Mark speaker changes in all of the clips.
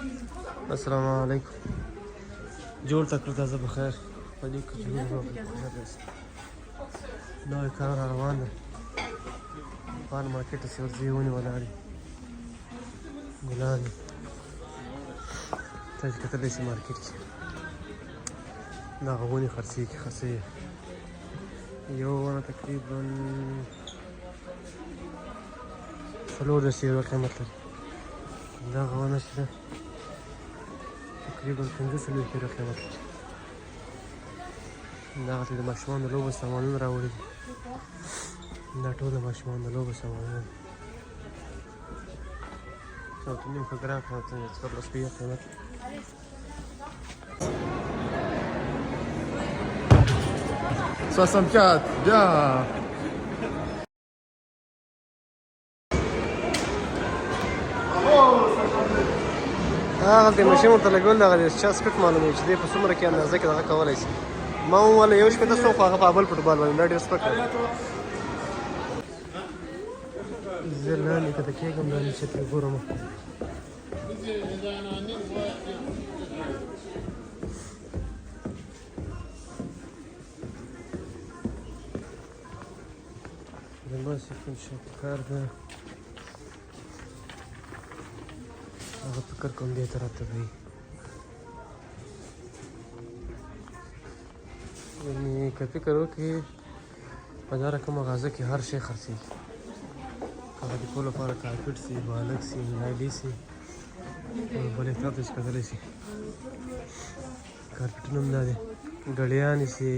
Speaker 1: السلام علیکم. جوړ تکړه تازه بخیر. پدې کې جوړ نوی کار روان دی. پان مارکیټ ته ورځي ونې ولاړې ګلان تاسو کتلی شئ مارکیټ کې دغه ونې خرڅېږي. یو ونه تقریبا 14 یورو قیمت لري. دغه ونه چې ده تقریبا 15 یورو قیمت لري. دغه ته د ماشومانو د لوبو سامانونه راوړي دي. دا ټول د ماشومانو د لوبو سامانونه دي. څو نیم ښه ګران قیمت لري، 14 قیمت.
Speaker 2: Soixante-quatre, bien.
Speaker 1: هغه د ماشین ورته لګول دغه د چا سپیټ معلوموي چې دی په څومره کې اندازه کې دغه کولی شي. ما وویله یو شپېته سوه، خو هغه په بل فوټبال باندې دا ډېر سپک دی. زه لاندې که ته کېږم دا نیچه ترې ګورم. داسې کوم شاوکار ده، هغه فکر کوم دې ته راته وایي. یعنې که فکر وکړې په دا رقم مغازه کې هر شی خرڅېږي، که د کور لپاره کارپېټ سي، بالښت سي، نایلي سي، بل احتیاط چې کتلی شي کارپېټونه هم دا دی، ګړیانې سي،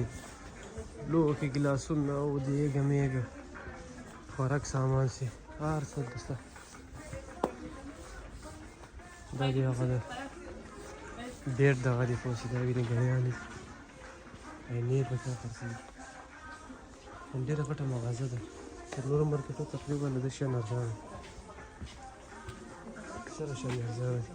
Speaker 1: لوښي ګلاسونه او دیګه میګه خوراک سامان سي، هر څه دسته. دا دی هغه ده بیټ دغه دی پوه شي، دا وینې ګړیانې عینې پکې خرڅېږي. ډېره غټه مغازه ده. تر نورو مارکېټو تقریبا د ده شیان ارزانه دي، اکثره شیان یې ارزانه دي.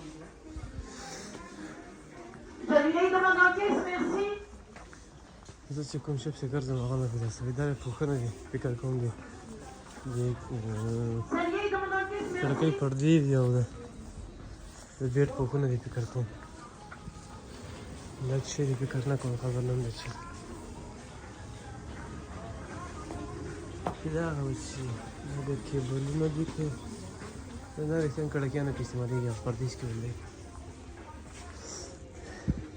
Speaker 1: زه چې کوم شی پسې ګرځم هغه مې پیدا شوي. دا مې پوښونه دي، فکر کوم دي کړکۍ پردې دي او د بیټ پوښونه دي، فکر کوم دا څه شی دي فکر نه کوم، خبر نه یم د څه دا هغه چې د کیبلونه دي که دا رښتیا کړکیانو کې استعمالېږي او پردیس کې ولې.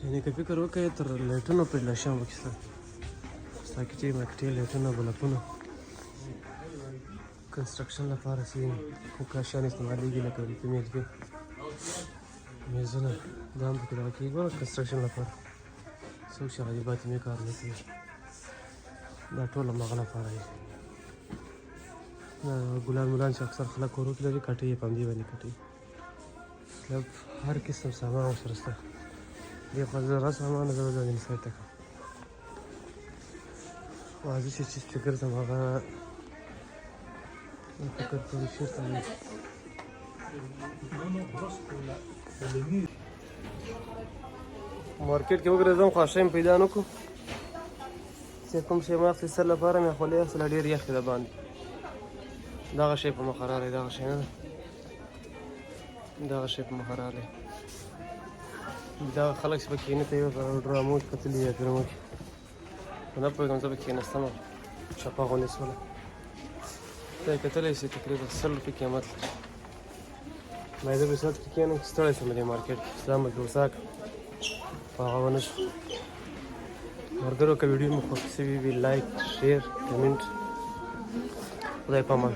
Speaker 1: یعنې که فکر وکړې تر لایټونو پورې لا شیان پکې شته، ساکټې ماکټې لایټونه بلفونه کنسټرکشن لپاره چې کوم شیان استعمالېږي لکه ورته میلګې میزونه دا هم پکې دغه کېږي. ګوره کنسټرکشن لپاره څوک چې غریبات یې کار نه کوي، دا ټول همغه لپاره دی. ګلان ملان چې اکثر خلک کورو کې لري کټۍ یې په همدې باندې کټي، مطلب هر قسم سامان ورسره شته. دې خوا زره سامان زه به ځان سایډ ته کړم. واضح چې چیز پې ګرځم هغه فکر کوم چېرته دی. مارکیټ کې وګرځم خو شی مې پیدا نه کړو چې کوم شی مې اخیستل لپاره مې خولې اخیستله ډېر یخ دی دباندې. دغه شی په مخه راغلی، دغه شی نه ده، دغه شی په مخه راغلی. دغه خلک چې په کښېني ته یو ډرامو کې کتلي یا فلمو کې نه پوهېږم، زه به کښېنستم چپه غوندې سوله. دا یې کتلی شي تقریبا 100 روپۍ قیمت لري. ما زه به ساعت کې کښېنم ستړی شوم دې مارکیټ کې، ځان به ګوسا کړم خو هغه ونه شو. ملګرو که ویډیو مو خوښ شوي وي لایک، شیر، کمنټ. خدای پامان.